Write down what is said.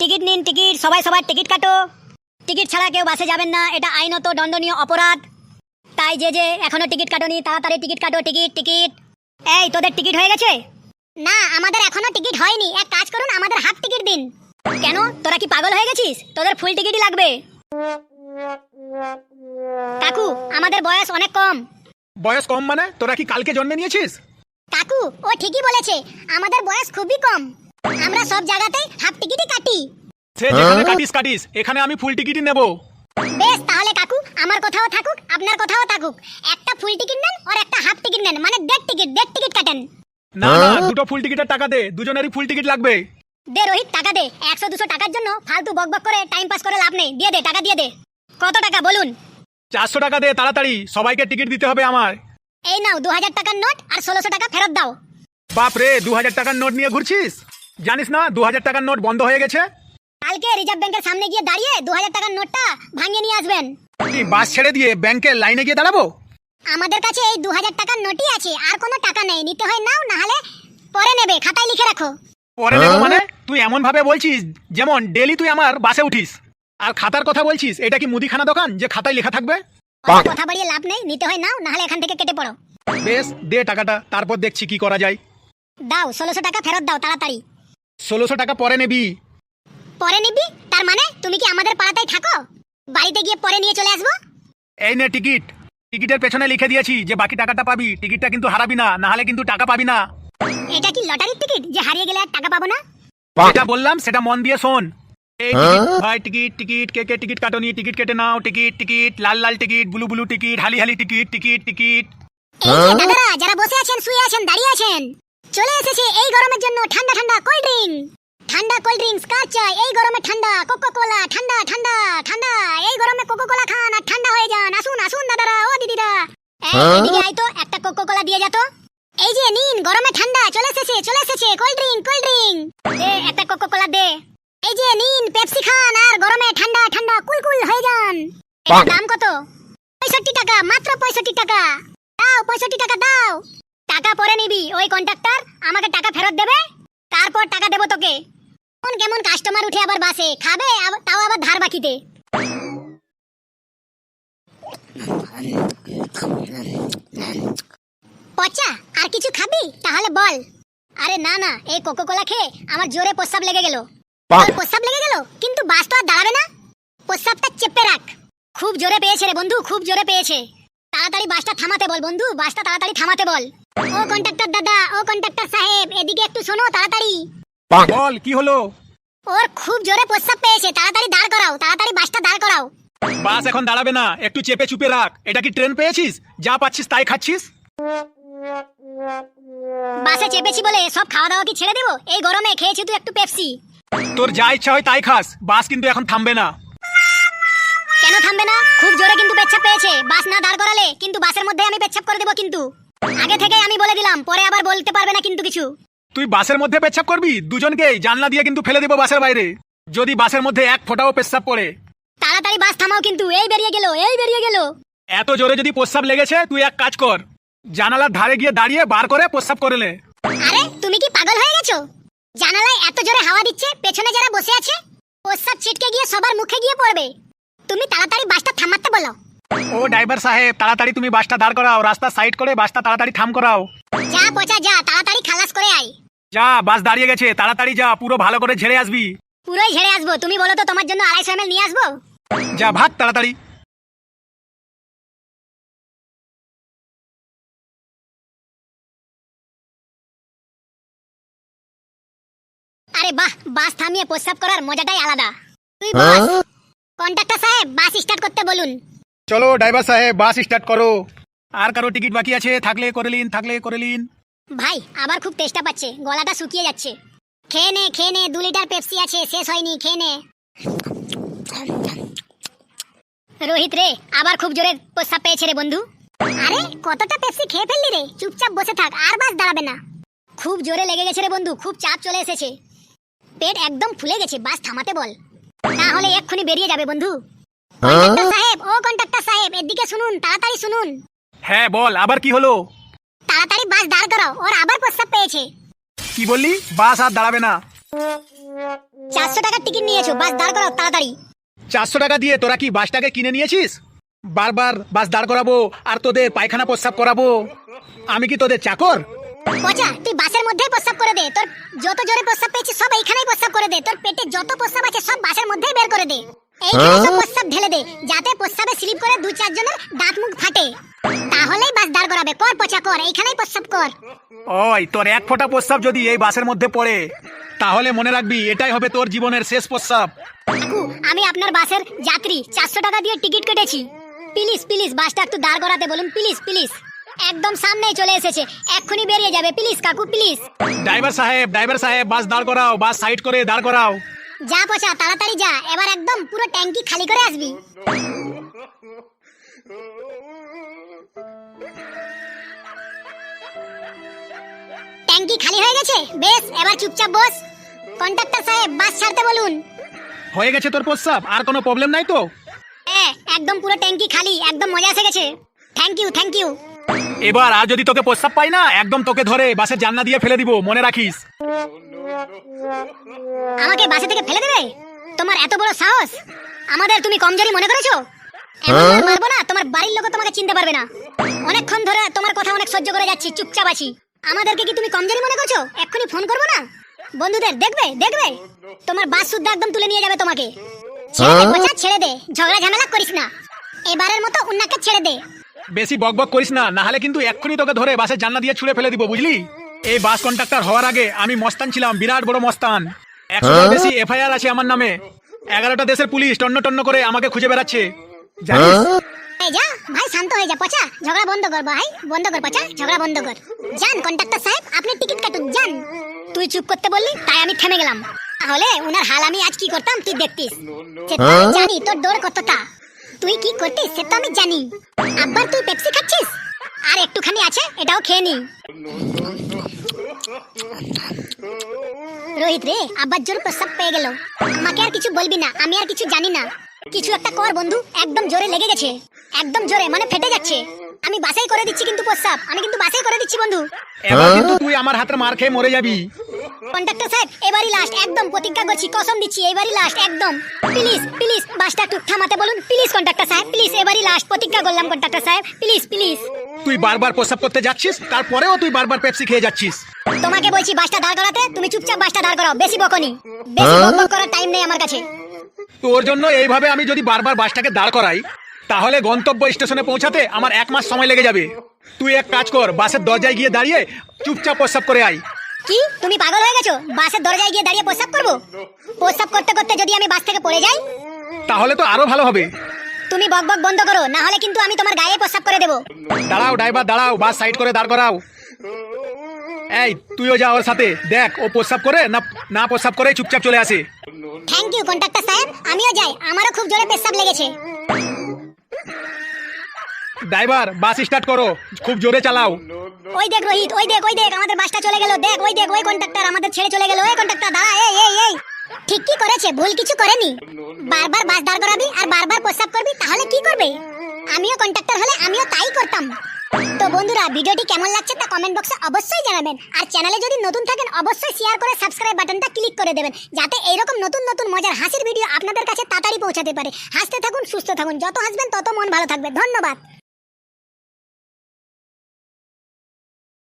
Ticket নিন, ticket. সবাই সবার টিকিট কাটো। টিকিট ছাড়া কেউ বাসে যাবেন না, এটা আইনত দণ্ডনীয় অপরাধ। তাই যে যে এখনো টিকিট কাটোনি, তাড়াতাড়ি টিকিট কাটো। Ticket ticket. এই, তোদের টিকিট হয়ে গেছে? না, আমাদের এখনো টিকিট হয়নি। এক কাজ করুন, আমাদের হাফ টিকিট দিন। কেন, তোরা কি পাগল হয়ে গেছিস? তোদের ফুল টিকিটই লাগবে। কাকু, আমাদের বয়স অনেক কম। বয়স কম মানে তোরা কি কালকে জন্মে নিয়েছিস? কাকু, ও ঠিকই বলেছে, আমাদের বয়স খুবই কম। আমরা সব জায়গাতেই হাফ টিকিটই কাটি। সে যেখানে কাটিস, এখানে আমি ফুল টিকিটই নেব। বেশ, তাহলে কাকু আমার কথাও থাকুক, আপনার কথাও থাকুক। একটা ফুল টিকিট নেন আর একটা হাফ টিকিট নেন, মানে দেড় টিকিট কাটেন। না না, দুটো ফুল টিকিটের টাকা দে, দুজনেরই ফুল টিকিট লাগবে। দে রোহিত, টাকা দে। 100-200 টাকার জন্য ফালতু বকবক করে টাইম পাস করে লাভ নেই। দিয়ে দে, টাকা দিয়ে দে। কত টাকা বলুন? 400 টাকা দে তাড়াতাড়ি, সবাইকে টিকিট দিতে হবে আমার। এই নাও 2000 টাকার নোট, আর 1600 টাকা ফেরত দাও। বাপ রে, 2000 টাকার নোট নিয়ে ঘুরছিস? জানিস না 2000 টাকার নোট বন্ধ হয়ে গেছে? কালকে রিজার্ভ ব্যাংকের সামনে গিয়ে দাঁড়িয়ে 2000 টাকার নোটটা ভাঙিয়ে নিয়ে আসবেন। তুই বাস ছেড়ে দিয়ে ব্যাংকের লাইনে গিয়ে দাঁড়াবো? আমাদের কাছে এই 2000 টাকার নোটই আছে, আর কোনো টাকা নেই। নিতে হয় নাও, না হলে পরে নেবে। খাতায় লিখে রাখো। পরে নেবো মানে? তুই এমন ভাবে বলছিস যেমন ডেলি তুই আমার বাসে উঠিস। আর খাতার কথা বলছিস, এটা কি মুদিখানা দোকান যে খাতায় লেখা থাকবে? কথা বাড়িয়ে লাভ নেই। নিতে হয় নাও, না হলে এখান থেকে কেটে পড়ো। বেশ, দে টাকাটা, তারপর দেখছি কি করা যায়। দাও, 1600 টাকা ফেরত দাও তাড়াতাড়ি। 1600 টাকা পরে নেবি? পরে নিবি? তার মানে তুমি কি আমাদের পাড়াতেই থাকো? বাড়িতে গিয়ে পরে নিয়ে চলে আসবো? এই নে টিকিট। টিকিটের পেছনে লিখে দিয়েছি যে বাকি টাকাটা পাবি। টিকিটটা কিন্তু হারাবি না, না হলে কিন্তু টাকা পাবি না। এটা কি লটারির টিকিট যে হারিয়ে গেলে আর টাকা পাবো না? যেটা বললাম সেটা মন দিয়ে শোন। এই টিকিট ভাই, টিকিট টিকিট। কে কে টিকিট কাটোনি, টিকিট কেটে নাও। Ticket ticket. লাল লাল টিকিট, ব্লু ব্লু টিকিট, হালি হালি টিকিট। Ticket ticket. এই যে দাদারা, যারা বসে আছেন, শুয়ে আছেন, দাঁড়িয়ে আছেন, চলে এসেছে এই গরমের জন্য ঠান্ডা ঠান্ডা কোল্ড ড্রিঙ্ক। ঠান্ডা কোল্ড ড্রিঙ্কস কার চাই? এই গরমে ঠান্ডা কোকো কোলা। ঠান্ডা ঠান্ডা ঠান্ডা। এই গরমে কোকো কোলা খান আর ঠান্ডা হয়ে যান। আসুন আসুন দাদারা, ও দিদিরা, এদিকে আয় তো, একটা কোকো কোলা দিয়ে যা তো। এই যে নিন, গরমে ঠান্ডা চলে এসেছে কোল্ড ড্রিঙ্ক। দে একটা কোকো কোলা দে। এই যে নিন, পেপসি খান আর গরমে ঠান্ডা ঠান্ডা কুলকুল হয়ে যান। এটার দাম কত? 65 টাকা, মাত্র 65 টাকা। দাও 65 টাকা দাও। টাকা পরে নিবি। ওই কন্ট্রাক্টর আমাকে টাকা ফেরত দেবে, তারপর টাকা দেবো তোকে। কোন কেমন কাস্টমার উঠে আবার বাসে খাবে, তাও আবার ধার বাকিতে। পচা, আর কিছু খাবি? তাহলে বল। আরে না না, এই কোকো কোলা খেয়ে আমার জোরে প্রস্রাব লেগে গেল। প্রস্রাব লেগে গেল, কিন্তু বাস তো আর দাঁড়াবে না। প্রস্রাবটা চেপে রাখ। খুব জোরে পেয়েছে রে বন্ধু, খুব জোরে পেয়েছে। তাড়াতাড়ি বাসটা থামাতে বল বন্ধু, বাসটা তাড়াতাড়ি থামাতে বল। ও কন্ট্রাক্টর দাদা, ও কন্ট্রাক্টর সাহেব, এদিকে একটু শোনো তাড়াতাড়ি। বল কি হলো? ওর খুব জোরে প্রস্রাব পেয়েছে, তাড়াতাড়ি দাঁড় করাও, তাড়াতাড়ি বাসটা দাঁড় করাও। বাস এখন দাঁড়াবে না, একটু চেপে চুপে রাখ। এটা কি ট্রেন পেয়েছিস যা পাচ্ছিস তাই খাচ্ছিস? বাসে চেপেছি বলে সব খাওয়া দাওয়া কি ছেড়ে দেবো? এই গরমে খেয়েছি তুই একটু পেপসি। তোর যা ইচ্ছা হয় তাই খাস, বাস কিন্তু এখন থামবে না। কেন থামবে না? খুব জোরে কিন্তু পেচ্ছাপ পেয়েছে। বাস না দাঁড় করালে কিন্তু বাসের মধ্যে আমি পেচ্ছাপ করে দেবো কিন্তু। আগে থেকে আমি বলে দিলাম, পরে আবার বলতে পারবে না কিন্তু কিছু। তুই বাসের মধ্যে পেচ্ছাপ করবি? দুজনকেই জানলা দিয়ে কিন্তু ফেলে দেবো বাসের বাইরে, যদি বাসের মধ্যে এক ফোঁটাও পেচ্ছাপ পড়ে। তাড়াতাড়ি বাস থামাও কিন্তু। এই বেরিয়ে গেল, এই বেরিয়ে গেল। এত জোরে যদি প্রস্রাব লেগেছে, তুই এক কাজ কর, জানালার ধারে গিয়ে দাঁড়িয়ে বার করে প্রস্রাব করে নে। আরে তুমি কি পাগল হয়ে গেছো? জানালায় এত জোরে হাওয়া দিচ্ছে, পেছনে যারা বসে আছে প্রস্রাব ছিটকে গিয়ে সবার মুখে গিয়ে পড়বে। তুমি তাড়াতাড়ি বাসটা থামাতে বলো। ও ড্রাইভার সাহেব, তাড়াতাড়ি তুমি বাসটা দাঁড় করাও, রাস্তা সাইড করে বাসটা তাড়াতাড়ি থাম করাও। যা পচা যা, তাড়াতাড়ি খালাস করে আয়। যা, বাস দাঁড়িয়ে গেছে, তাড়াতাড়ি যা, পুরো ভালো করে ঝেড়ে আসবি। পুরোই ঝেড়ে আসবো। তুমি বলো তো, তোমার জন্য 250 ml নিয়ে আসবো? যা ভাগ তাড়াতাড়ি। আরে বাহ, বাস থামিয়ে প্রস্রাব করার মজাটাই আলাদা। তুই বস। কন্ট্রাক্টর সাহেব, বাস স্টার্ট করতে বলুন। চলো ড্রাইভার সাহেব, বাস স্টার্ট করো। আর কারো টিকিট বাকি আছে? থাকলে করে লিন। ভাই, আবার খুব তেষ্টা পাচ্ছে, গলাটা শুকিয়ে যাচ্ছে। খেয়ে নে 2 লিটার পেপসি আছে, শেষ হয়নি, খেয়ে নে। রোহিত রে, আবার খুব জোরে প্রস্রাব পেয়েছে রে বন্ধু। আরে কতটা পেপসি খেয়ে ফেললি রে? চুপচাপ বসে থাক, আর বাস দাঁড়াবে না। খুব জোরে লেগে গেছে রে বন্ধু, খুব চাপ চলে এসেছে। পেট একদম ফুলে গেছে, বাস থামাতে বল, না হলে এক্ষুনি বেরিয়ে যাবে বন্ধু। কন্ট্রাক্টর সাহেব, ও কন্ট্রাক্টর সাহেব, এদিকে শুনুন, তাড়াতাড়ি শুনুন। হ্যাঁ বল, আবার কি হলো? তাড়াতাড়ি বাস দাঁড় করাও, ওর আবার প্রস্রাব পেয়েছে। কি বললি? বাস আর দাঁড়াবে না? 400 টাকার টিকিট নিয়েছো, বাস দাঁড় করাও তাড়াতাড়ি। 400 টাকা দিয়ে তোরা কি বাসটাকে কিনে নিয়েছিস? বারবার বাস দাঁড় করাবো আর তোদের পায়খানা প্রস্রাব করাবো? আমি কি তোদের চাকর? পচা, তুই বাসের মধ্যেই প্রস্রাব করে দে। তোর যত জোরে প্রস্রাব পেয়েছিস সব এইখানেই প্রস্রাব করে দে। তোর পেটে যত প্রস্রাব আছে সব বাসের মধ্যেই বের করে দে। এইখানে সব প্রস্রাব ঢেলে দে, যাতে প্রস্রাবে স্লিপ করে 2-4 জনের দাঁত মুখ ফাটে। তাহলেই বাস দাঁড় করাবে। কর পচা, কর, এইখানেই প্রস্রাব কর। ওই তোর এক ফোঁটা প্রস্রাব যদি এই বাসের মধ্যে পড়ে, তাহলে মনে রাখবি এটাই হবে তোর জীবনের শেষ প্রস্রাব। কাকু, আমি আপনার বাসের যাত্রী, 400 টাকা দিয়ে টিকিট কেটেছি। প্লিজ প্লিজ বাসটা একটু দাঁড় করাতে বলুন, প্লিজ প্লিজ। একদম সামনেই চলে এসেছে, এক্ষুনি বেরিয়ে যাবে, প্লিজ কাকু প্লিজ। ড্রাইভার সাহেব বাস দাঁড় করাও, বাস সাইড করে দাঁড় করাও। যা পচা, তাড়াতাড়ি যা, এবার একদম পুরো ট্যাঙ্কি খালি করে আসবি। ট্যাঙ্কি খালি হয়ে গেছে, বেশ, এবার চুপচাপ বস। কন্ডাক্টর সাহেব, বাস ছাড়তে বলুন। হয়ে গেছে তোর প্রস্রাব? আর কোনো প্রবলেম নাই তো? হ্যাঁ, একদম পুরো ট্যাঙ্কি খালি, একদম মজা এসে গেছে। Thank you, thank you. এবার আর যদি তোকে প্রস্রাব পাই না, একদম তোকে ধরে বাসের জানলা দিয়ে ফেলে দিব, মনে রাখিস। আমাকে বাসে থেকে ফেলে দেবে? তোমার এত বড় সাহস! আমাদের তুমি কমজোরি মনে করেছো? এমন মার মারবো না, তোমার বাড়ির লোকও তোমাকে চিনতে পারবে না। অনেকক্ষণ ধরে তোমার কথা অনেক সহ্য করে যাচ্ছি, চুপচাপ আছি। আমাদেরকে কি তুমি কমজোরি মনে করছো? এক্ষুনি ফোন করবো না? বন্ধুদের দেখবে দেখবে, তোমার বাস শুদ্ধ একদম তুলে নিয়ে যাবে তোমাকে। ছেড়ে দে পচা, ছেড়ে দে, ঝগড়া ঝামেলা করিস না। এবারের মতো উন্নাকে ছেড়ে দে। বেশি বকবক করিস না, না হলে কিন্তু এক্ষুনি তোকে ধরে বাসের জানলা দিয়ে ছুঁড়ে ফেলে দিব, বুঝলি? এই বাস কন্ডাক্টর হওয়ার আগে আমি মস্তান ছিলাম, বিরাট বড় মস্তান। 100টার বেশি এফআইআর আছে আমার নামে। 11টা দেশের পুলিশ টন্ন টন্ন করে আমাকে খুঁজে বেড়াচ্ছে, জানিস? এই যা ভাই, শান্ত হয়ে যা পচা, ঝগড়া বন্ধ কর ভাই, বন্ধ কর পচা, ঝগড়া বন্ধ কর। যান কন্ডাক্টর সাহেব, আপনি টিকিট কাটুন, যান। তুই চুপ করতে বললি তাই আমি থেমে গেলাম। তাহলে উনার হাল আমি আজ কি করতাম তুই দেখতিস। সে তো আমি জানি তোর দৌড় কতটা, তুই কি করতিস সে তো আমি জানি। আব্বার তুই পেপসি খাচ্ছিস? আর একটুখানি আছে, এটাও খেয়ে নি। রোহিত রে, আব্বার জোর প্রস্রাব পেয়ে গেল। আমাকে আর কিছু বলবি না, আমি আর কিছু জানি না। কিছু একটা কর বন্ধু, একদম জোরে লেগে গেছে, একদম জোরে, মানে ফেটে যাচ্ছে। আমি বাসাই করে দিচ্ছি কিন্তু প্রস্রাব, আমি কিন্তু বাসাই করে দিচ্ছি বন্ধু। এবার কিন্তু তুই আমার হাতের মার খেয়ে মরে যাবি। কন্ডাক্টর সাহেব, এবারই লাস্ট, একদম প্রতিজ্ঞা করছি, কসম দিচ্ছি, এবারই লাস্ট, একদম। প্লিজ প্লিজ বাসটা একটু থামাতে বলুন, প্লিজ কন্ডাক্টর সাহেব, প্লিজ, এবারই লাস্ট, প্রতিজ্ঞা করলাম কন্ডাক্টর সাহেব, প্লিজ প্লিজ। তুই বারবার প্রস্রাব করতে যাচ্ছিস, তারপরেও তুই বারবার পেপসি খেয়ে যাচ্ছিস। তোমাকে বলছি বাসটা দাঁড় করাতে, তুমি চুপচাপ বাসটা দাঁড় করাও, বেশি বকনি, বেশি বকবক করার টাইম নেই আমার কাছে। তোর জন্য এইভাবে আমি যদি বারবার বাসটাকে দাঁড় করাই, তাহলে গন্তব্য স্টেশনে পৌঁছাতে আমার 1 মাস সময় লেগে যাবে। তুই এক কাজ কর, বাসের দরজায় গিয়ে দাঁড়িয়ে চুপচাপ প্রস্রাব করে আয়। কি তুমি পাগল হয়ে গেছো? বাসের দরজায় গিয়ে দাঁড়িয়ে প্রস্রাব করবো? প্রস্রাব করতে করতে যদি আমি বাস থেকে পড়ে যাই? তাহলে তো আরো ভালো হবে। তুমি বকবক বন্ধ করো, না হলে কিন্তু আমি তোমার গায়ে প্রস্রাব করে দেবো। দাঁড়াও ড্রাইভার, দাঁড়াও, বাস সাইড করে দাঁড় করাও। এই তুইও যা ওর সাথে, দেখ ও প্রস্রাব করে না না প্রস্রাব করে চুপচাপ চলে আসে। থ্যাংক ইউ কন্ডাক্টর সাহেব, আমিও যাই, আমারও খুব জোরে পেশাব লেগেছে। ড্রাইভার বাস স্টার্ট করো, খুব জোরে চালাও। ওই দেখ রোহিত, ওই দেখ ওই দেখ, আমাদের বাসটা চলে গেল, দেখ ওই দেখ, ওই কন্ডাক্টর আমাদের ছেড়ে চলে গেল। ওই কন্ডাক্টর দাঁড়া, এই এই এই, ঠিক কি করেছে, ভুল কিছু করেনি। বারবার বাস দাঁড় করাবি আর বারবার প্রস্রাব করবি, তাহলে কি করবে? আমিও কন্ডাক্টর হলে আমিও তাই করতাম। তো বন্ধুরা, ভিডিওটি কেমন লাগছে তা কমেন্ট বক্সে অবশ্যই জানাবেন। আর চ্যানেলে যদি নতুন থাকেন অবশ্যই শেয়ার করে সাবস্ক্রাইব বাটনটা ক্লিক করে দেবেন, যাতে এইরকম নতুন নতুন মজার হাসির ভিডিও আপনাদের কাছে তাড়াতাড়ি পৌঁছাতে পারে। হাসতে থাকুন, সুস্থ থাকুন, যত হাসবেন তত মন ভালো থাকবে। ধন্যবাদ।